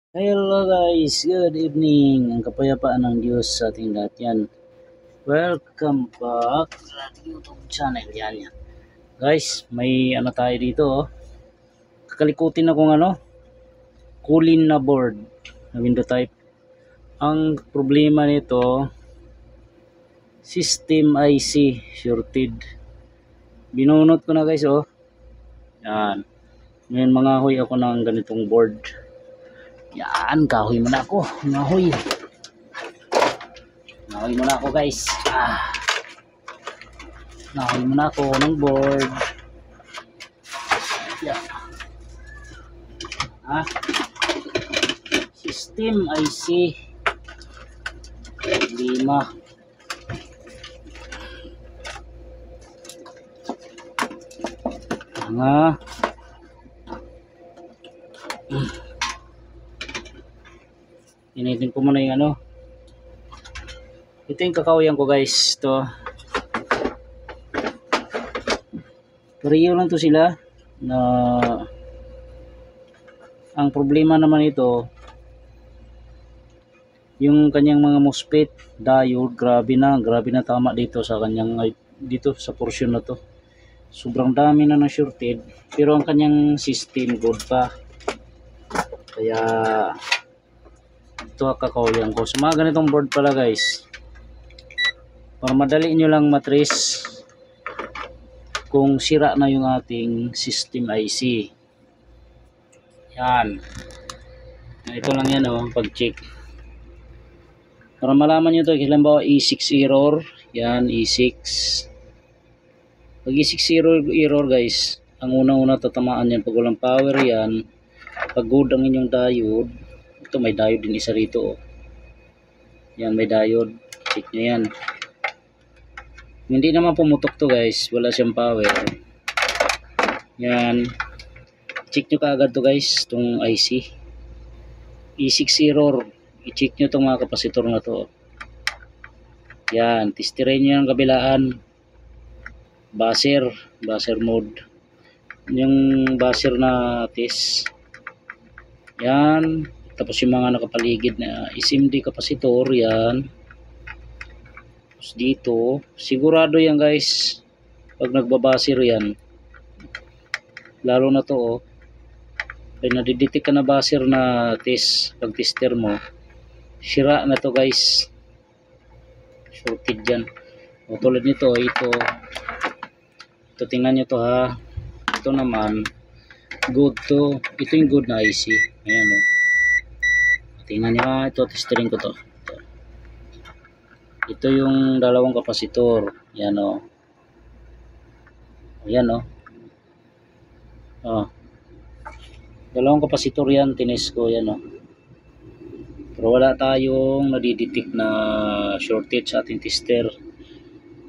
Hello guys, good evening. Ang kapayapaan ng Diyos sa ating lahat yan. Welcome back sa YouTube channel yan. Guys, may ano tayo dito oh. Kakalikutin akong kulin na board na window type. Ang problema nito, system IC shorted. Binunot ko na guys oh. Yan. Ngayon mangahoy ako ng ganitong board. Yan, kahoy muna ako. Mangahoy. Mangahoy muna ako guys. Nahoy muna ako ng board. Yan. System IC 5. Initin ko muna yung ito yung kakawayan ko guys. Ito pareho lang to sila na ang problema naman ito yung kanyang mga MOSFET diode. Grabe na tama dito sa kanyang dito sa portion na to. Sobrang dami na shorted pero ang kanyang system good pa. Kaya ito ang kakawayan ko. So mga ganitong board pala guys, para madali nyo lang matrace kung sira na yung ating system IC. Yan. Ito lang yan pag-check. Para malaman nyo ito, halimbawa E6 error. Yan, E6. Pag E6 error guys, ang una-una tatamaan yan pag walang power yan. Pag good ang inyong diode, ito may diode din isa rito Yan, may diode. Check nyo yan. Hindi naman pumutok to guys, wala siyang power. Yan. Check nyo kaagad to guys, itong IC. E6 error. I-check nyo itong mga kapasitor na to. Yan, testirin nyo yung kabilaan. Buzzer mode. Yung buzzer na test. Yan. Tapos yung mga nakapaligid na SMD kapasitor, yan. Tapos dito, sigurado yan guys. Pag nagbabuzzer yan. Lalo na to pag nadidetect ka na buzzer na test, pag tester mo, sira na to guys. Shorted dyan. Tulad nito, ito tingnan nyo to ha. Ito naman good to. Ito yung good na IC. Ayan tingnan nyo ha. Ito, testerin ko to. Ito yung dalawang kapasitor. Yan ayan dalawang kapasitor yan, tines ko yan pero wala tayong nadidetect na shortage sa ating tester.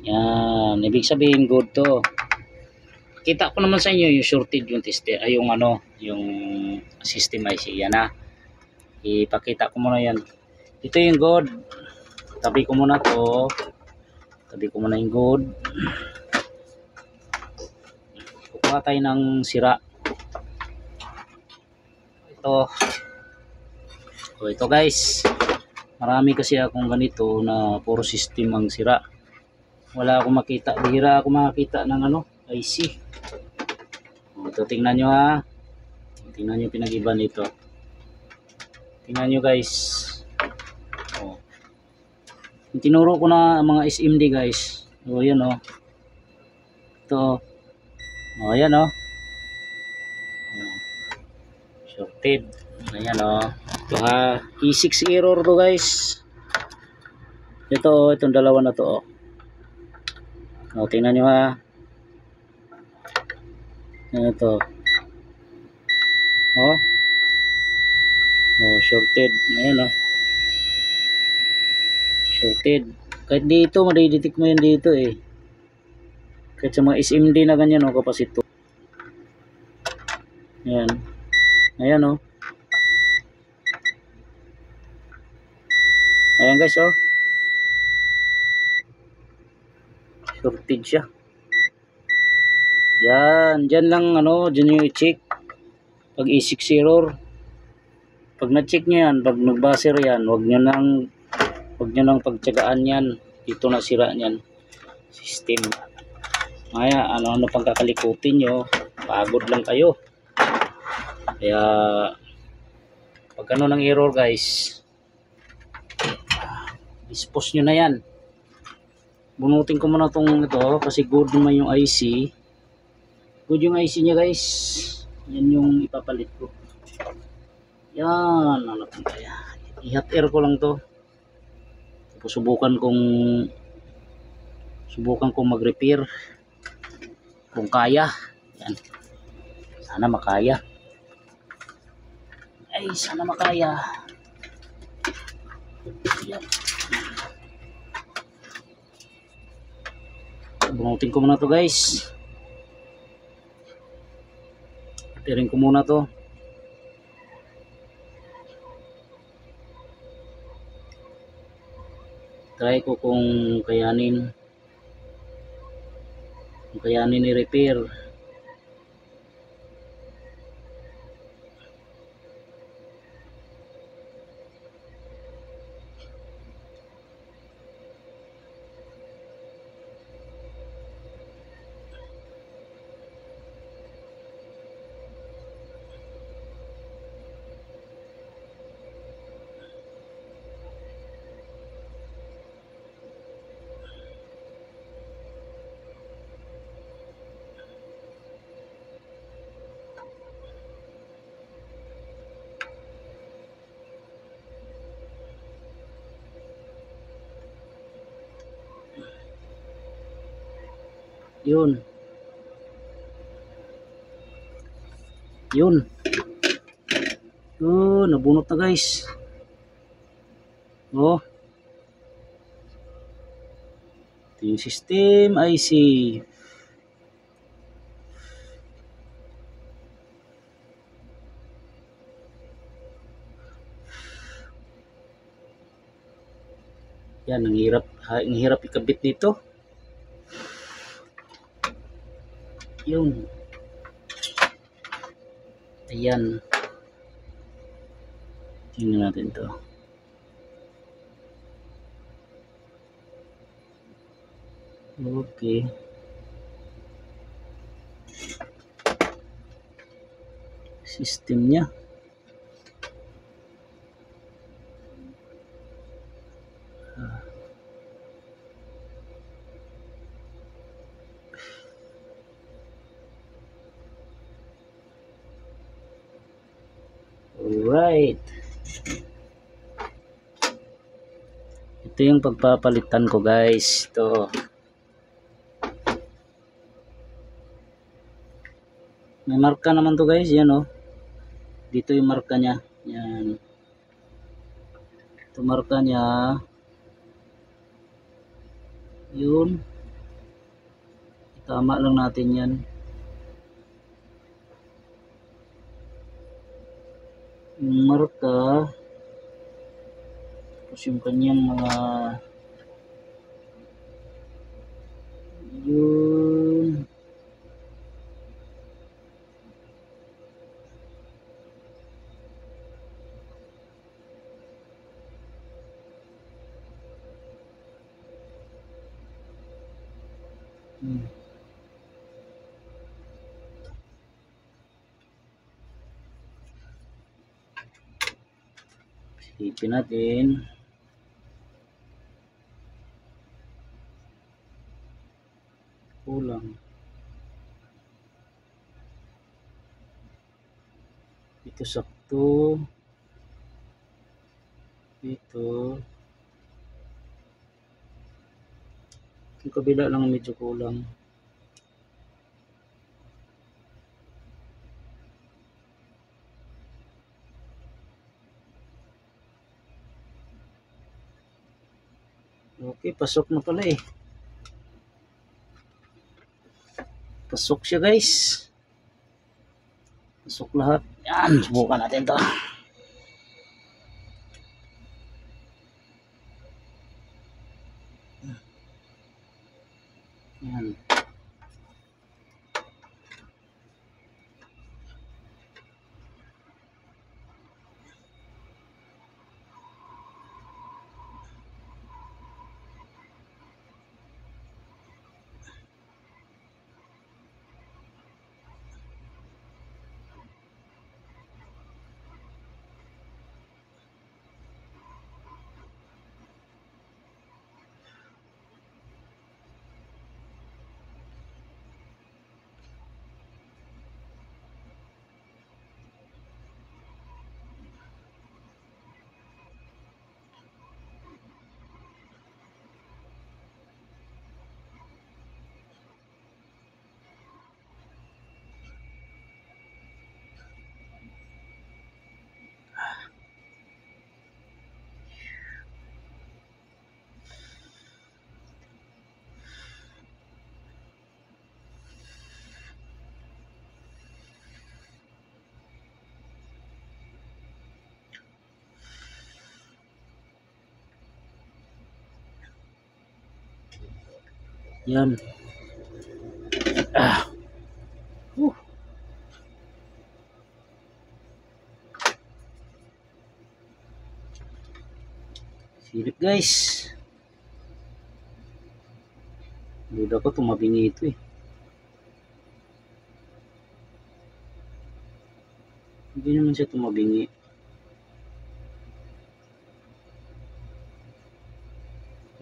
Yan, ibig sabihin good to. Kita ko naman sa inyo yung shortage yung tester, ay yung yung system IC. Yan ipakita ko muna yan. Ito yung good. Tabi ko muna to. Tabi ko muna yung good. Kukuha tayo ng sira. Ito guys, marami kasi akong ganito na puro system ang sira. Wala akong makita, bihira ako makita ng IC. Ito tingnan nyo ha. Tingnan nyo pinag-iba nito. Tingnan nyo guys. Tinuro ko na mga SMD guys. Yan ito yan shorted. Ayan ito ha. E6 error to guys. Itong dalawa na to tingnan nyo ha. Ito shorted. Ayan shorted. Kahit dito madidetect mo yan dito kahit sa mga SMD na ganyan kapasitor. Ayan ayan guys shorted siya. Yan, dyan lang dyan yung i-check pag E6 error. Pag na-check nyo yan, pag nag-buzzer yan, wag nyo nang pagtsagaan yan. Dito na sira yan. System. Maya, ano pang kakalikutin nyo, pagod lang kayo. Kaya, pag ano ng error guys, dispose nyo na yan. Bunutin ko muna itong ito kasi good naman yung IC. Good yung IC nya guys. Yan yung ipapalit ko. Yan, ano kung kaya. I-hot air ko lang to. Tapos subukan kong mag-repair kung kaya. Yan. Sana makaya. Ay, sana makaya. Yan. Bunutin ko muna to guys. Tirin ko muna to. Try ko kung kayanin i-repair. Yun. Oh, nabunot na guys. Oh. Ito yung system IC. Yan, ang hirap ikabit dito. Yun. Ayan. Tingnan natin to. Okay. System nya. Alright. Ito yung pagpapalitan ko guys. Ito. May marka naman to guys. Yan oh. Dito yung marka nya. Yan. Ito marka nya. Yun. Tama lang natin yan. Yung marka. Tapos yung kanyang mga yun. Silipin natin. Kulang. Ito sakto. Ito. Yung kabila lang medyo kulang. Okay, pasok na pala eh. Pasok siya guys. Pasok lahat. Yan, subukan natin to. Yan. Yan. Ah. Silip guys. Duda ko tumabingi ito eh. Hindi naman siya tumabingi.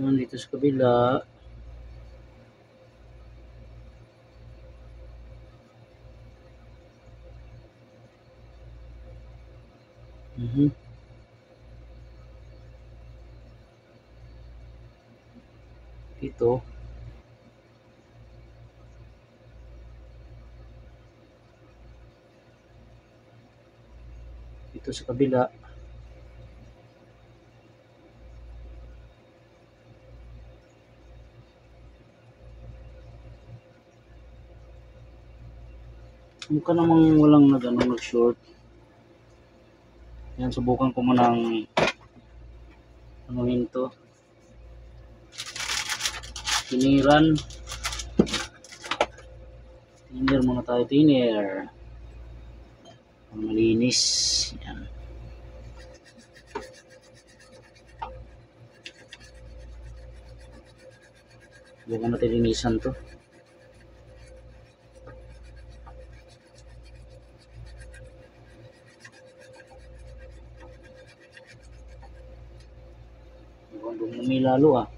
Naman dito sa kabila. Ito. Ito sa kabila. Mukha namang walang nag-short. Yan, subukan ko munang anuhin to. Tiniran. Tinir muna tayo, tinir. Malinis. Yan. Subukan natin linisan to. Mukhang dumumi lalo ah.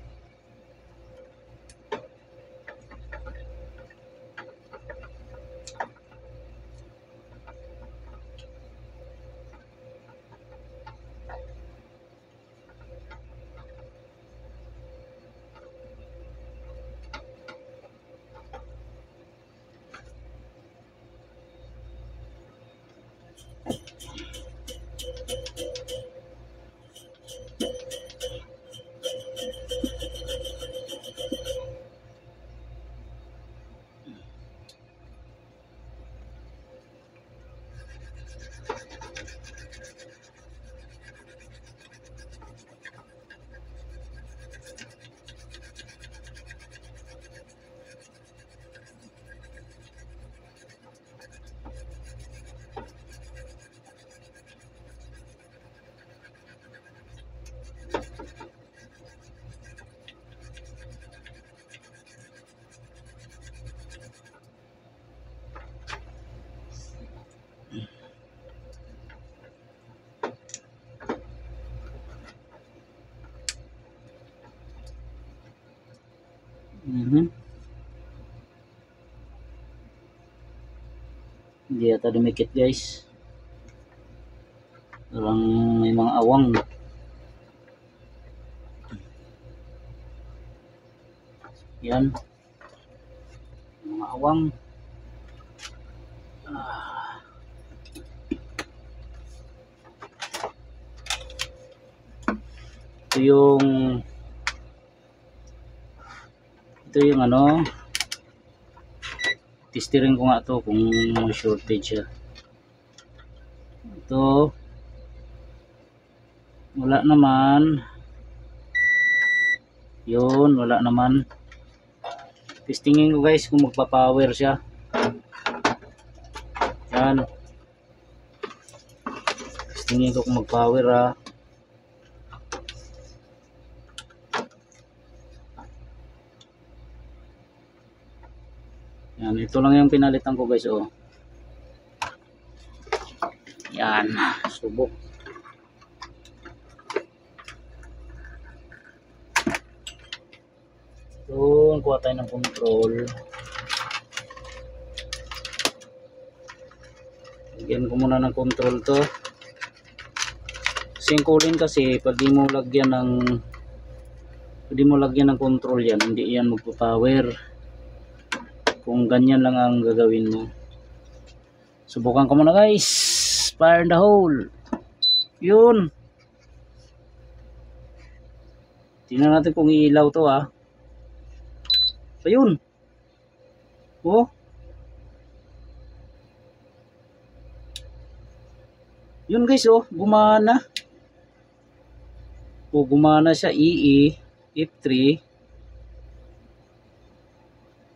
Hindi yata dumikit guys. Parang may mga awang. Yan. Mga awang. Ito yung ano, testirin ko nga to kung may shortage siya. Ito wala naman. Yun, wala naman. Testingin ko guys kung magpa-power siya. Yan. Testingin ko kung mag-power ah. Yan, ito lang yung pinalitan ko guys oh. Yan, subok. So, kuha tayo ng control. Lagyan ko muna ng control to. Kasi yung cooling kasi, pag di mo lagyan ng control yan, hindi yan magpo-power. Kung ganyan lang ang gagawin mo. Subukan ko muna guys. Fire in the hole. Yun. Tingnan natin kung iilaw to ah. Ayun. Oh. Yun guys oh. Gumana. Oh, gumana siya. EE. F3.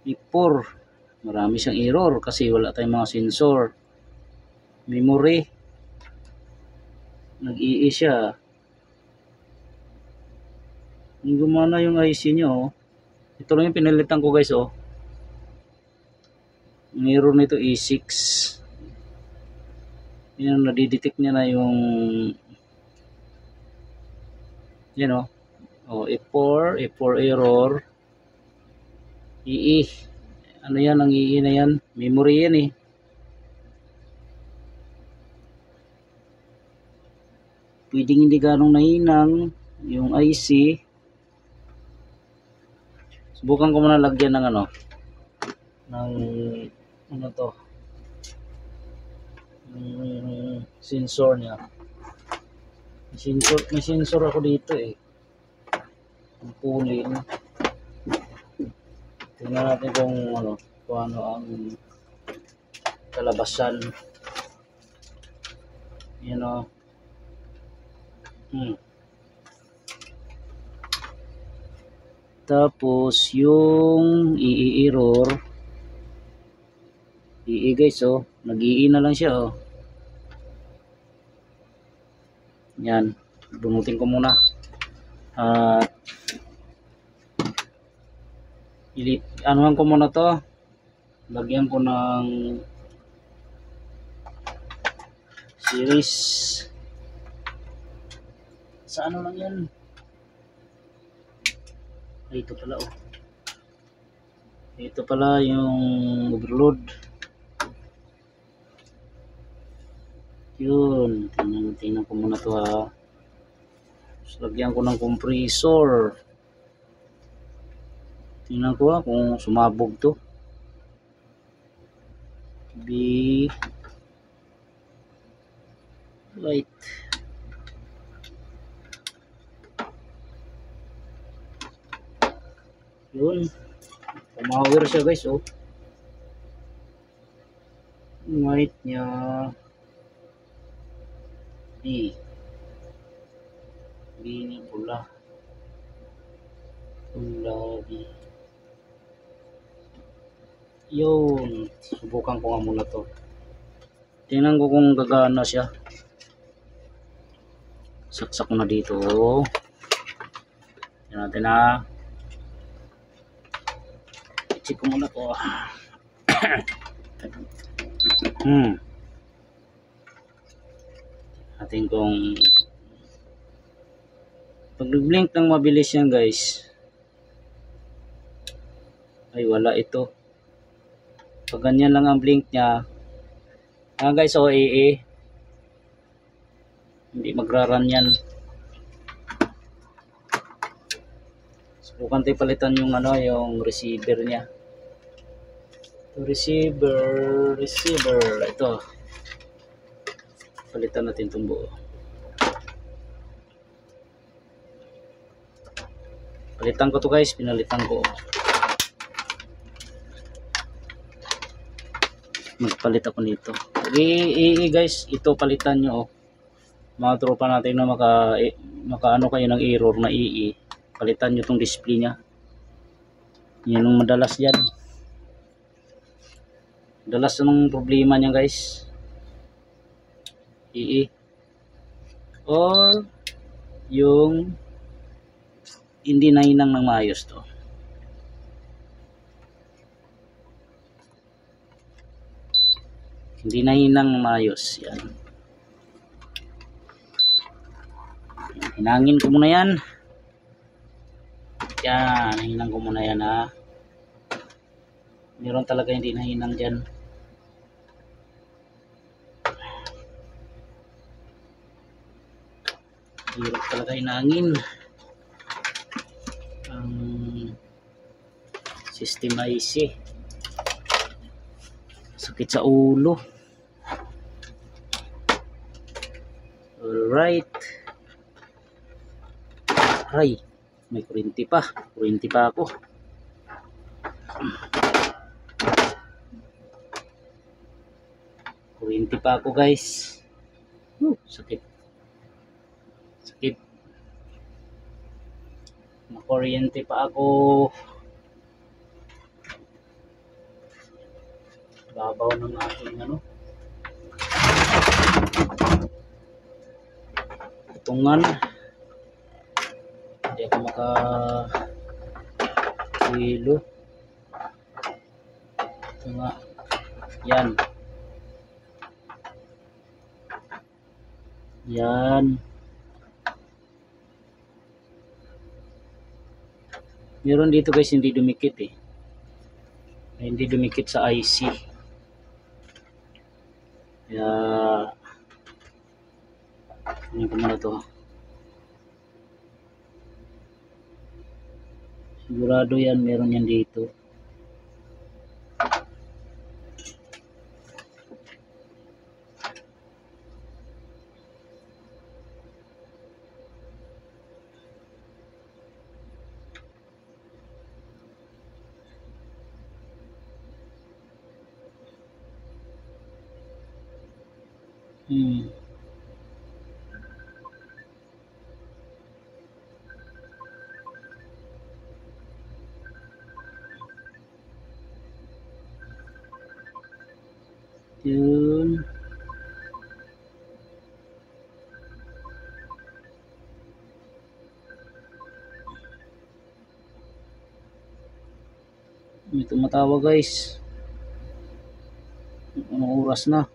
If4, marami siyang error kasi wala tayong mga sensor. Memory, nag-ii siya. Hindi gumana yung IC niya, oh. Ito lang yung pinalitan ko, guys, oh. Ang error nito E6. Yan, nadidetect niya na yung yan, oh. Oh, F4 error. EE. Ano yan, ang EE na yan? Memory yan, eh. Pwedeng hindi ganong nahinang yung IC. Subukan ko muna lagyan ng ano, ng ano to, sensor niya. May sensor ako dito, eh. Ang pulin. Tingnan natin kung ano ang kalabasan. Yan, o. Tapos yung i-error, guys, oh, nag-ii na lang siya, oh. Yan, bunutin ko muna. At anuhan ko muna to. Lagyan ko ng series. Sa ano lang yan? Ay, ito pala, oh. Ito pala yung overload. Yun, tingnan ko muna to, ha. So, lagyan ko ng compressor. Tingnan ko, ha, kung sumabog to. B light. Yun, pumawer siya, guys, oh. White niya B ni pula B. Yun, subukan ko nga muna to. Tingnan ko kung gagana siya. Saksak ko na dito. Tingnan natin, na check ko muna to. Natin kung pag nag-blink ng mabilis yan, guys, ay wala ito. Pag ganyan lang ang blink niya, guys, o EE, hindi magra-run yan. Subukan tayo palitan yung yung receiver niya. Receiver, ito. Palitan natin itong buo. Palitan ko to, guys, pinalitan ko. Magpalit ako nito. Guys, ito palitan nyo, oh. Mga tropa natin na makaano kayo ng error na palitan nyo tong display nya. Yan ang madalas yan. Madalas ng problema niya, guys. Or yung hindi nahinang ng maayos to. Hindi nahinang ng maayos. Yan. Hinangin ko muna yan. Yan, hinang ko muna yan, ha. Meron talaga hindi nahinang dyan. Hirap talaga hinangin. Ang system IC. Sakit sa ulo. Alright. Ay, may kuryente pa. Kuryente pa ako. Kuryente pa ako, guys. Sakit. Sakit. Makuryente pa ako. babaw ng ating ano, putungan. Hindi ako makahilo. Ito nga, yan yan, meron dito guys hindi dumikit eh, hindi dumikit sa IC, kaya ano ko muna to, sigurado yan meron yan dito. Yun. May tumatawa guys. Anong oras na?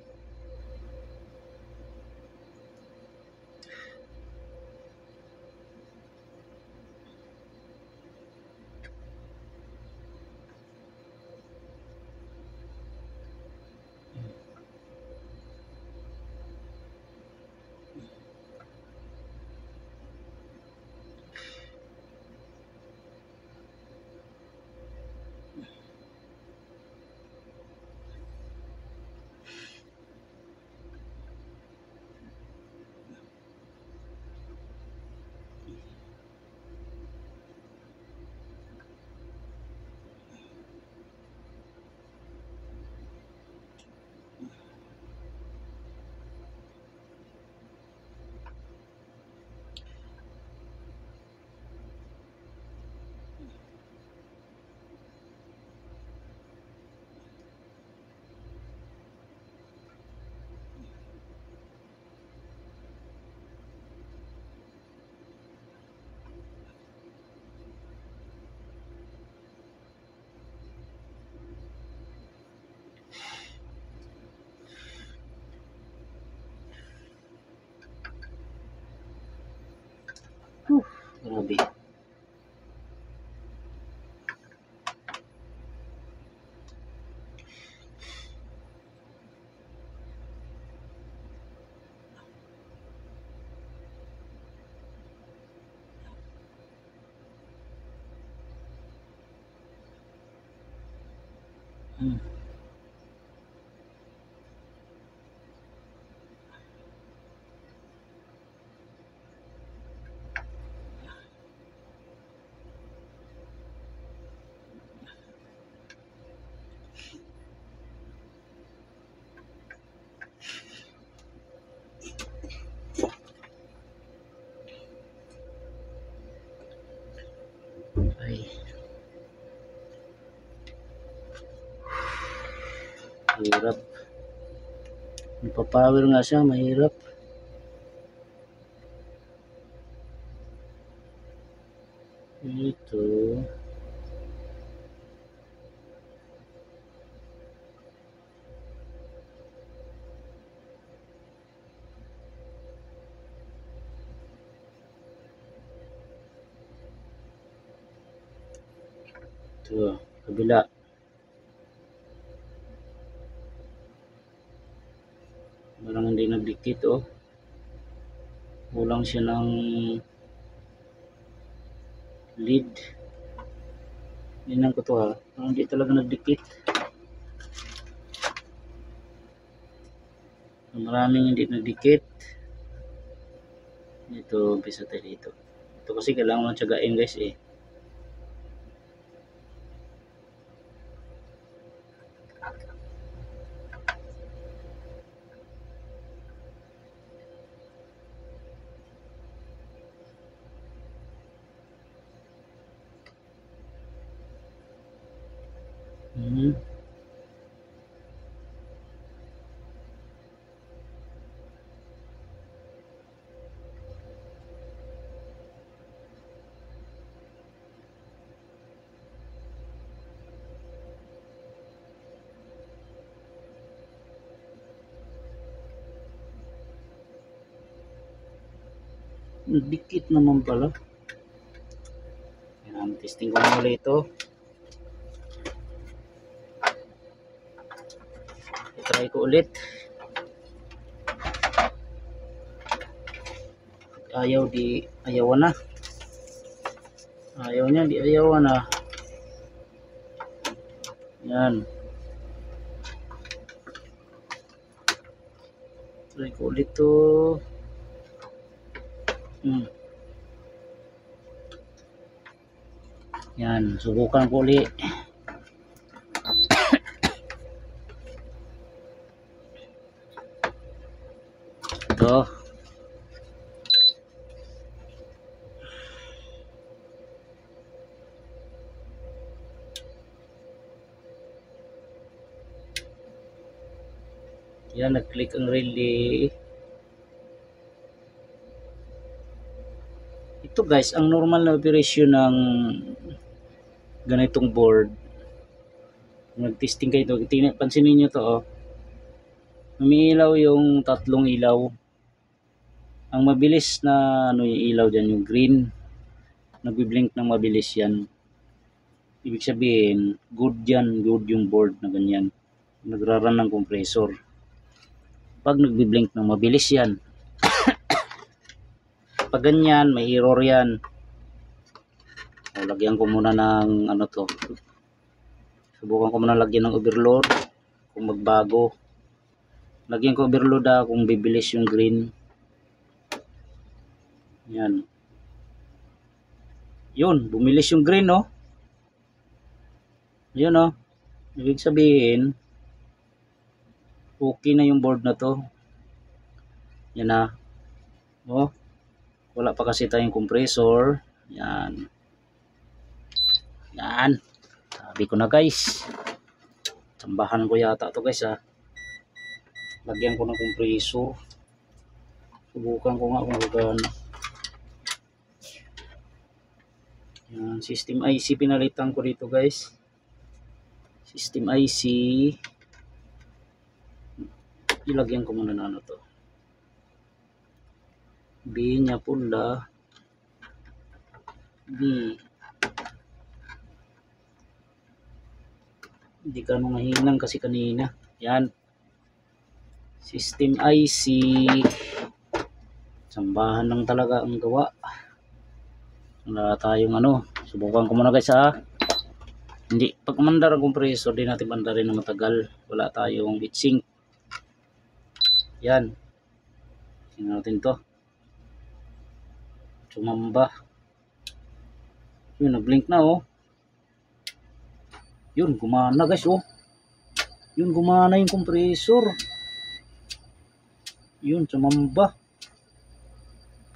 Grabe. Ay. Hirap. Ipapower nga siya, mahirap. Ito. Ito, kabila. Parang hindi nagdikit oh. Kulang siya ng lead. Tingnan ko to ha. Parang hindi talaga nagdikit. Maraming hindi nagdikit. Ito, umpisa tayo dito. Ito kasi kailangan mo tiyagain guys eh. Dikit naman pala. Yan, testing ko muna ito. I-try ko ulit. Ayaw di ayawan na. Ayaw niya di ayawan na. Yan. Try ko ulit to. Yan, subukan ko ulit. Ito. Yan, nag-click ang relay. Ito guys, ang normal na operasyon ng ganitong board. Nag-testing kayo ito. Pansinin nyo to, oh. Umiilaw yung tatlong ilaw. Ang mabilis na yung ilaw dyan, yung green. Nagbi-blink ng mabilis yan. Ibig sabihin, good yan, good yung board na ganyan. Nagraran ng compressor. Pag nagbi-blink ng mabilis yan. Pag ganyan, may error yan. O, lagyan ko muna ng ano to. Subukan ko muna lagyan ng overload. Kung magbago. Lagyan ko overload kung bibilis yung green. Yan. Yun, bumilis yung green, no? Yun, no? Ibig sabihin, okay na yung board na to. Yan na. Oh. Wala pa kasi tayong compressor. Yan. Yan. Sabi ko na guys. Tambahan ko yata to guys ha. Lagyan ko ng compressor. Subukan ko nga kung gagana. Yan. System IC pinalitan ko dito guys. System IC. Ilagyan ko muna na ano to. B nya pula. B. Hindi ka nung nahinang kasi kanina. Yan. System IC. Sambahan lang talaga ang gawa. Wala tayong ano. Subukan ko muna guys ha. Hindi. Pag mandar ang compressor, di natin mandarin na matagal. Wala tayong heatsink. Yan. Tingnan natin to. Sumamba. Yun, nag-blink na oh. Yun, gumana guys oh. Yun, gumana yung compressor. Yun, sumamba.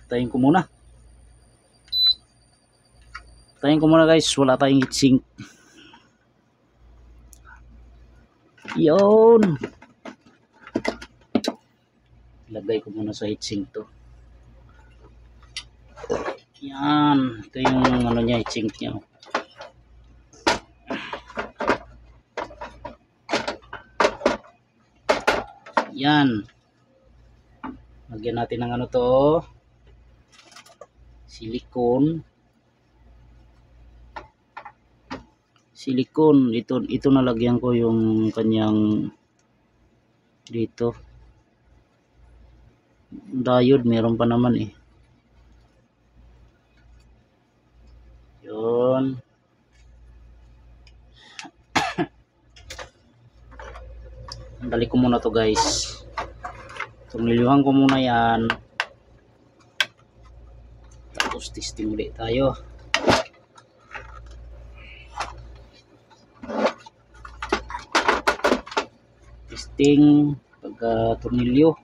Patayin ko muna. Patayin ko muna guys, wala tayong heatsink. Yun. Lagay ko muna sa heatsink to. Yan, ito yung ano niya, heatsink niya. Yan. Lagyan natin ng ano to. Silicone. Silicone. Ito nalagyan ko yung kanyang dito. Diode meron pa naman eh. Yun. Dali ko muna to guys. Tumilihan ko muna yan. Tapos testing ulit tayo. Testing pagka tornilyo.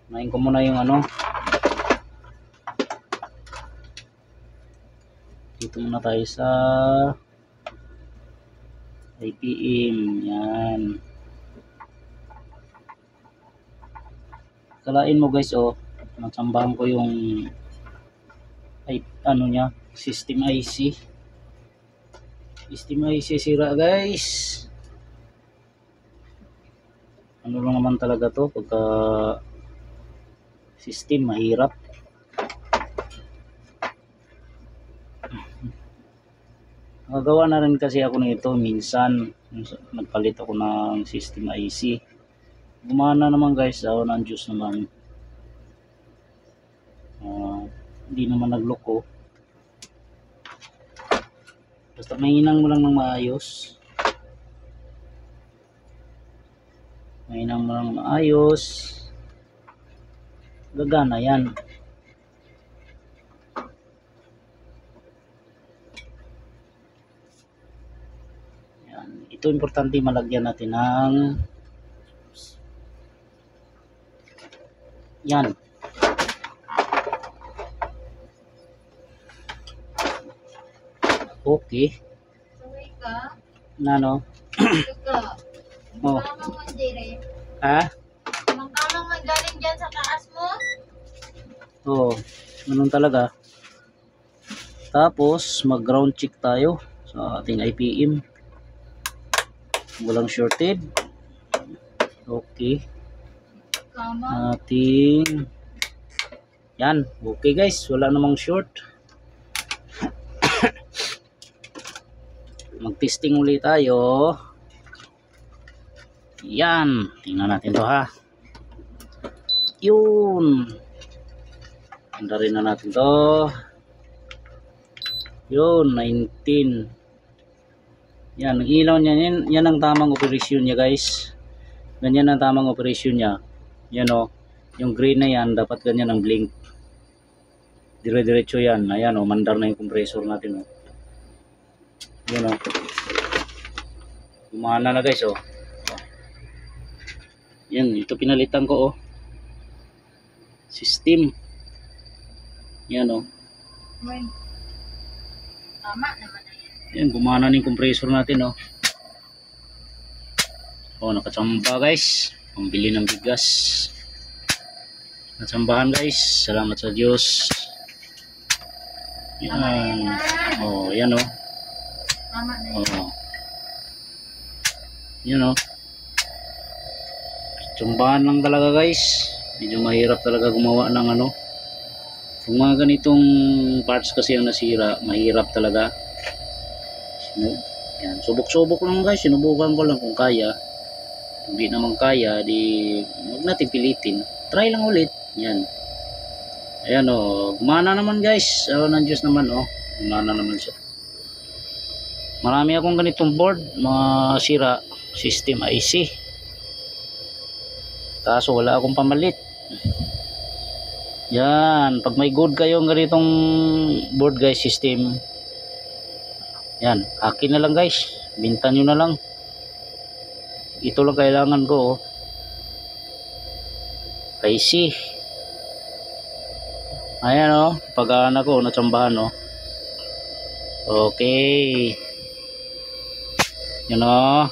Main ko muna yung ano. Dito muna tayo sa IPM. Yan. Kalain mo guys oh. Natsambahan ko yung ano niya, system IC. System ay sisira guys. Ano lang naman talaga to pagka system mahirap. Nagagawa na rin kasi ako nito minsan. Nagpalit ako ng system IC. Gumana naman guys, ng Diyos naman. Hindi naman nagloko. Basta mahinang mo lang ng maayos. Mahinang mo lang ng maayos. Gagana yan. Yan. Ito importante malagyan natin ng yan. Okay. Suwi ka? Nano? Ika. Oh. Makamang mandiri. Ha? Makamang magaling dyan sa taas mo? Oo. Ganun talaga. Tapos, mag-ground check tayo sa ating IPM. Walang shorted. Okay. Kama. Ating yan. Okay guys. Wala namang short. Mag-testing ulit tayo. Yan. Tingnan natin to ha. Yun. Andarin na natin to. Yun. 19. Yan. Ang ilaw niya. Yan ang tamang operasyon niya guys. Ganyan ang tamang operasyon niya. Yan o. Yung green na yan. Dapat ganyan ang blink. Dire-diretso yan. Ayan o. Mandar na yung compressor natin o. Yan o. Gumana na guys o. Yan. Ito pinalitan ko o. System. Yan o. Uy. Tama naman na yan. Yan. Gumana na yung compressor natin o. O. Nakatsamba guys. Pambili ng bigas. Natsambahan guys. Salamat sa Diyos. Yan. O. Yan o. Tama na yan. Oo. Yun o. Tsambahan lang talaga guys. Medyo mahirap talaga gumawa ng ano. Kung mga ganitong parts kasi ang nasira, mahirap talaga. Yan. Subok-subok lang guys. Sinubukan ko lang kung kaya. Hindi naman kaya, di huwag natin pilitin. Try lang ulit. Yan. Ayan o. Gumana naman guys. Ng Diyos naman o. Gumana naman siya. Marami akong ganitong board, mga sira system IC. Kaso wala akong pamalit. Yan, pag may good kayong ganitong board guys, system. Yan, akin na lang guys. Binta nyo na lang. Ito lang kailangan ko. IC. Ayan o, pag-aana ko, natsambahan o. Okay. Yun o.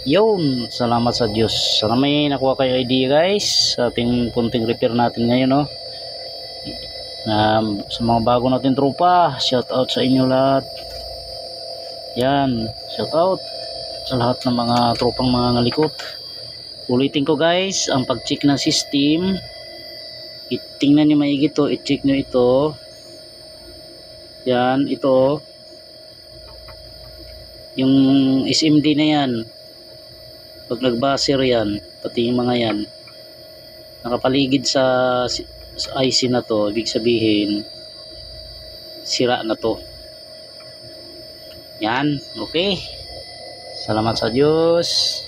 Yun. Salamat sa Diyos. Sana may nakuha kayo idea guys sa ating punting repair natin ngayon o. Sa mga bago natin tropa, shout out sa inyo lahat. Yan. Shout out sa lahat ng mga tropang mga ngalikot. Ulitin ko guys, ang pag-check ng system, itingnan nyo maigi to, i-check nyo ito. Yan, ito. Yung SMD na yan, pag nagbaser yan, pati yung mga yan, nakapaligid sa IC na to, ibig sabihin, sira na to. Yan, okay. Salamat sa Diyos.